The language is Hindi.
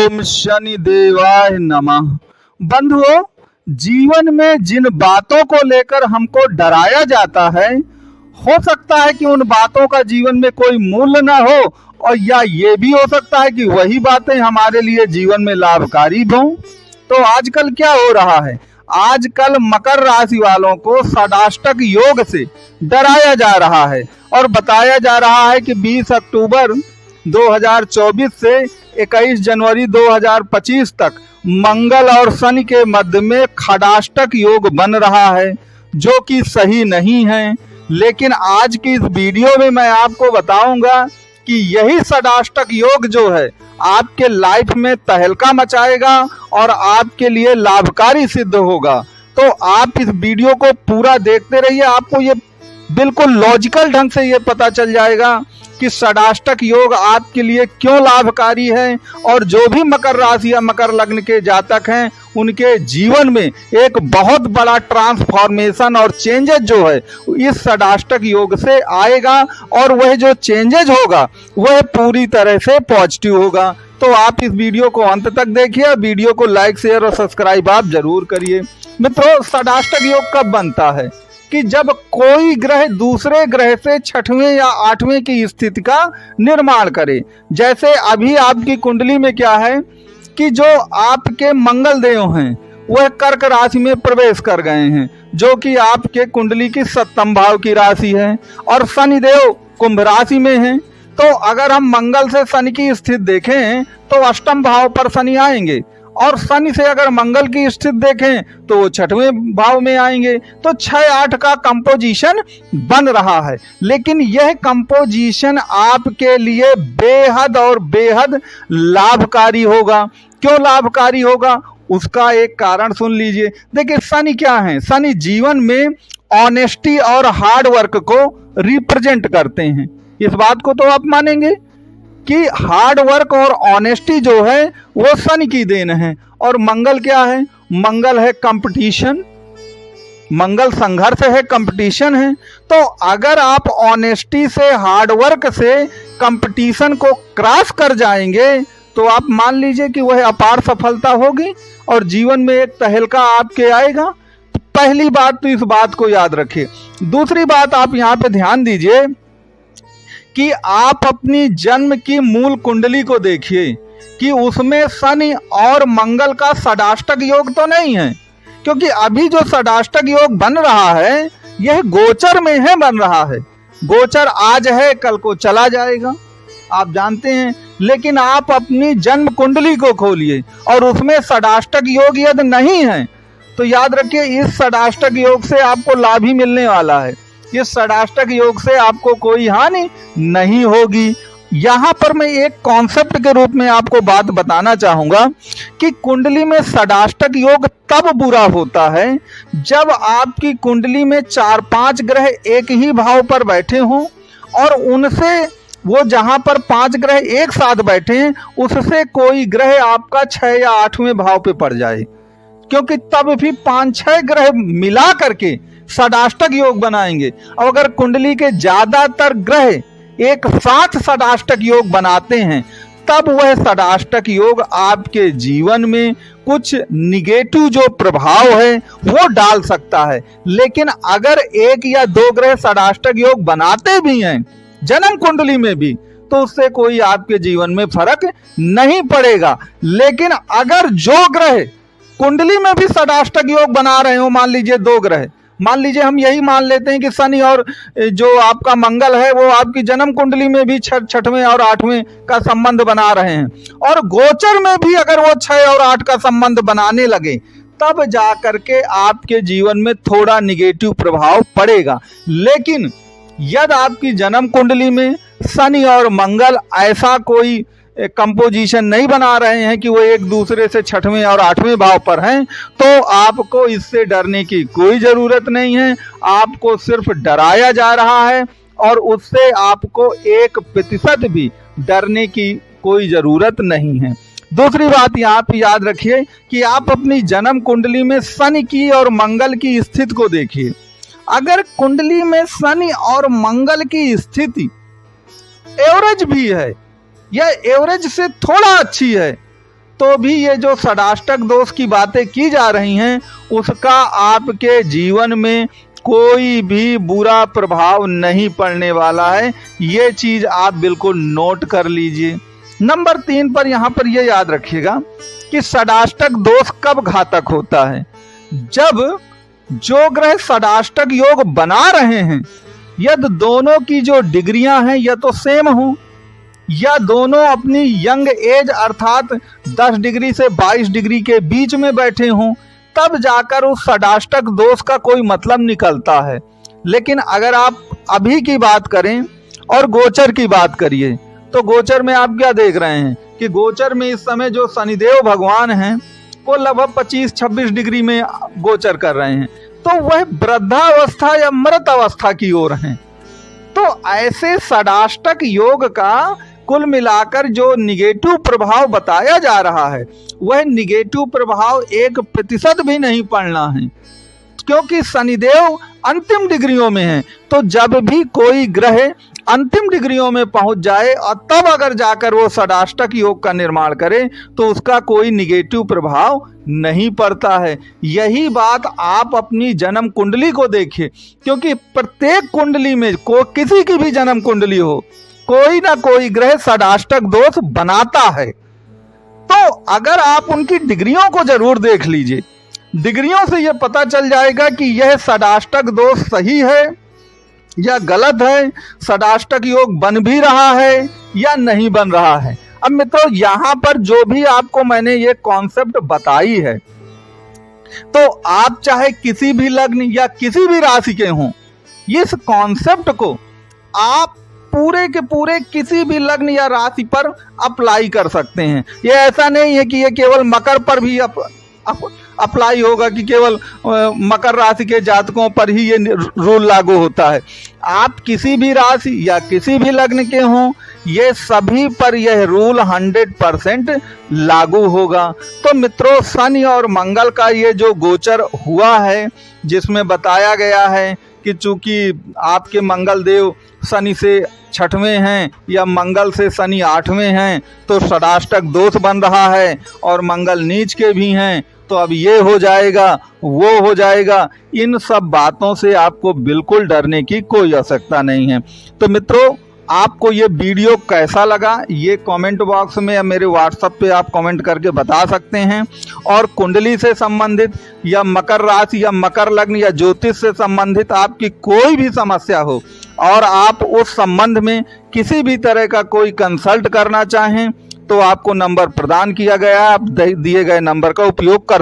ओम शनि देवाय नमः। बंधुओं, जीवन में जिन बातों को लेकर हमको डराया जाता है, हो सकता है कि उन बातों का जीवन में कोई मूल्य ना हो, और या ये भी हो सकता है कि वही बातें हमारे लिए जीवन में लाभकारी हों। तो आजकल क्या हो रहा है, आजकल मकर राशि वालों को षडाष्टक योग से डराया जा रहा है और बताया जा रहा है कि 20 अक्टूबर 2024 से 21 जनवरी 2025 तक मंगल और शनि के मध्य में खडाष्टक योग बन रहा है, जो कि सही नहीं है। लेकिन आज की इस वीडियो में मैं आपको बताऊंगा कि यही षडाष्टक योग जो है आपके लाइफ में तहलका मचाएगा और आपके लिए लाभकारी सिद्ध होगा। तो आप इस वीडियो को पूरा देखते रहिए, आपको ये बिल्कुल लॉजिकल ढंग से ये पता चल जाएगा कि षडाष्टक योग आपके लिए क्यों लाभकारी है, और जो भी मकर राशि या मकर लग्न के जातक हैं उनके जीवन में एक बहुत बड़ा ट्रांसफॉर्मेशन और चेंजेस जो है इस षडाष्टक योग से आएगा, और वह जो चेंजेस होगा वह पूरी तरह से पॉजिटिव होगा। तो आप इस वीडियो को अंत तक देखिए, वीडियो को लाइक शेयर और सब्सक्राइब आप जरूर करिए। मित्रों, षडाष्टक योग कब बनता है कि जब कोई ग्रह दूसरे ग्रह से छठवें या आठवें की स्थिति का निर्माण करे। जैसे अभी आपकी कुंडली में क्या है कि जो आपके मंगल देव हैं वह कर्क राशि में प्रवेश कर गए हैं, जो कि आपके कुंडली की 7वें भाव की राशि है, और शनि देव कुंभ राशि में हैं। तो अगर हम मंगल से शनि की स्थिति देखें तो 8वें भाव पर शनि आएंगे, और शनि से अगर मंगल की स्थिति देखें तो वो 6वें भाव में आएंगे। तो 6-8 का कंपोजिशन बन रहा है, लेकिन यह कंपोजिशन आपके लिए बेहद और बेहद लाभकारी होगा। क्यों लाभकारी होगा, उसका एक कारण सुन लीजिए। देखिए, शनि क्या है, शनि जीवन में ऑनेस्टी और हार्ड वर्क को रिप्रेजेंट करते हैं। इस बात को तो आप मानेंगे कि हार्ड वर्क और ऑनेस्टी जो है वो शनि की देन है। और मंगल क्या है, मंगल है कंपटीशन, मंगल संघर्ष है, कंपटीशन है। तो अगर आप ऑनेस्टी से, हार्ड वर्क से कंपटीशन को क्रॉस कर जाएंगे तो आप मान लीजिए कि वह अपार सफलता होगी और जीवन में एक तहलका आपके आएगा। तो पहली बात तो इस बात को याद रखिए। दूसरी बात आप यहाँ पे ध्यान दीजिए कि आप अपनी जन्म की मूल कुंडली को देखिए कि उसमें शनि और मंगल का षडाष्टक योग तो नहीं है, क्योंकि अभी जो षडाष्टक योग बन रहा है यह गोचर में है बन रहा है। गोचर आज है, कल को चला जाएगा, आप जानते हैं। लेकिन आप अपनी जन्म कुंडली को खोलिए और उसमें षडाष्टक योग यदि नहीं है तो याद रखिए इस षडाष्टक योग से आपको लाभ ही मिलने वाला है। इस षडाष्टक योग से आपको कोई हानि नहीं होगी। यहाँ पर मैं एक कॉन्सेप्ट के रूप में आपको बात बताना चाहूंगा कि कुंडली में षडाष्टक योग तब बुरा होता है जब आपकी कुंडली में 4-5 ग्रह एक ही भाव पर बैठे हों, और उनसे वो जहां पर 5 ग्रह एक साथ बैठे हैं उससे कोई ग्रह आपका 6 या 8वें भाव पे पड़ जाए, क्योंकि तब भी 5-6 ग्रह मिला करके षडाष्टक योग बनाएंगे। और अगर कुंडली के ज्यादातर ग्रह एक साथ षडाष्टक योग बनाते हैं तब वह षडाष्टक योग आपके जीवन में कुछ निगेटिव जो प्रभाव है वो डाल सकता है। लेकिन अगर 1 या 2 ग्रह षडाष्टक योग बनाते भी हैं जन्म कुंडली में भी, तो उससे कोई आपके जीवन में फर्क नहीं पड़ेगा। लेकिन अगर जो ग्रह कुंडली में भी षडाष्टक योग बना रहे हो, मान लीजिए 2 ग्रह, मान लीजिए हम यही मान लेते हैं कि शनि और जो आपका मंगल है वो आपकी जन्म कुंडली में भी 6वें और 8वें का संबंध बना रहे हैं, और गोचर में भी अगर वो 6 और 8 का संबंध बनाने लगे, तब जा करके आपके जीवन में थोड़ा निगेटिव प्रभाव पड़ेगा। लेकिन यदि आपकी जन्म कुंडली में शनि और मंगल ऐसा कोई कंपोजिशन नहीं बना रहे हैं कि वो एक दूसरे से 6वें और 8वें भाव पर हैं, तो आपको इससे डरने की कोई ज़रूरत नहीं है। आपको सिर्फ डराया जा रहा है और उससे आपको 1% भी डरने की कोई ज़रूरत नहीं है। दूसरी बात यहाँ पे याद रखिए कि आप अपनी जन्म कुंडली में शनि की और मंगल की स्थिति को देखिए। अगर कुंडली में शनि और मंगल की स्थिति एवरेज भी है या एवरेज से थोड़ा अच्छी है, तो भी ये जो षडाष्टक दोष की बातें की जा रही हैं उसका आपके जीवन में कोई भी बुरा प्रभाव नहीं पड़ने वाला है। ये चीज आप बिल्कुल नोट कर लीजिए। नंबर 3 पर यहाँ पर ये याद रखिएगा कि षडाष्टक दोष कब घातक होता है। जब जो ग्रह षडाष्टक योग बना रहे हैं यदि दोनों की जो डिग्रियां हैं या तो सेम हो या दोनों अपनी यंग एज अर्थात 10 डिग्री से 22 डिग्री के बीच में बैठे हों, तब जाकर उस षडाष्टक दोष का कोई मतलब निकलता है। लेकिन अगर आप अभी की बात करें और गोचर की बात करिए तो गोचर में आप क्या देख रहे हैं कि गोचर में इस समय जो शनिदेव भगवान हैं वो लगभग 25-26 डिग्री में गोचर कर रहे हैं, तो वह वृद्धावस्था या मृत अवस्था की ओर हैं। तो ऐसे षडाष्टक योग का कुल मिलाकर जो निगेटिव प्रभाव बताया जा रहा है वह निगेटिव प्रभाव 1% भी नहीं पड़ना है, क्योंकि शनिदेव अंतिम डिग्रियों में है। तो जब भी कोई ग्रह अंतिम डिग्रियों में पहुंच जाए और तब अगर जाकर वो षडाष्टक योग का निर्माण करे तो उसका कोई निगेटिव प्रभाव नहीं पड़ता है। यही बात आप अपनी जन्म कुंडली को देखिए, क्योंकि प्रत्येक कुंडली में किसी की भी जन्म कुंडली हो कोई ना कोई ग्रह षडाष्टक दोष बनाता है। तो अगर आप उनकी डिग्रियों को जरूर देख लीजिए, डिग्रियों से यह पता चल जाएगा कि यह षडाष्टक दोष सही है या गलत है, षडाष्टक योग बन भी रहा है या नहीं बन रहा है। अब मित्रों यहाँ पर जो भी आपको मैंने ये कॉन्सेप्ट बताई है, तो आप चाहे किसी भी लग्न या किसी भी राशि के हों, इस कॉन्सेप्ट को आप पूरे के पूरे किसी भी लग्न या राशि पर अप्लाई कर सकते हैं। ये ऐसा नहीं है कि ये केवल मकर पर भी अप्लाई होगा कि केवल मकर राशि के जातकों पर ही ये रूल लागू होता है। आप किसी भी राशि या किसी भी लग्न के हों, ये सभी पर यह रूल 100% लागू होगा। तो मित्रों, शनि और मंगल का ये जो गोचर हुआ है जिसमें बताया गया है कि चूंकि आपके मंगल देव शनि से 6वें हैं या मंगल से शनि 8वें हैं तो षडाष्टक दोष बन रहा है, और मंगल नीच के भी हैं तो अब ये हो जाएगा वो हो जाएगा। इन सब बातों से आपको बिल्कुल डरने की कोई आवश्यकता नहीं है। तो मित्रों, आपको ये वीडियो कैसा लगा ये कमेंट बॉक्स में या मेरे व्हाट्सएप पे आप कमेंट करके बता सकते हैं। और कुंडली से संबंधित या मकर राशि या मकर लग्न या ज्योतिष से संबंधित आपकी कोई भी समस्या हो और आप उस संबंध में किसी भी तरह का कोई कंसल्ट करना चाहें तो आपको नंबर प्रदान किया गया है, आप दिए गए नंबर का उपयोग कर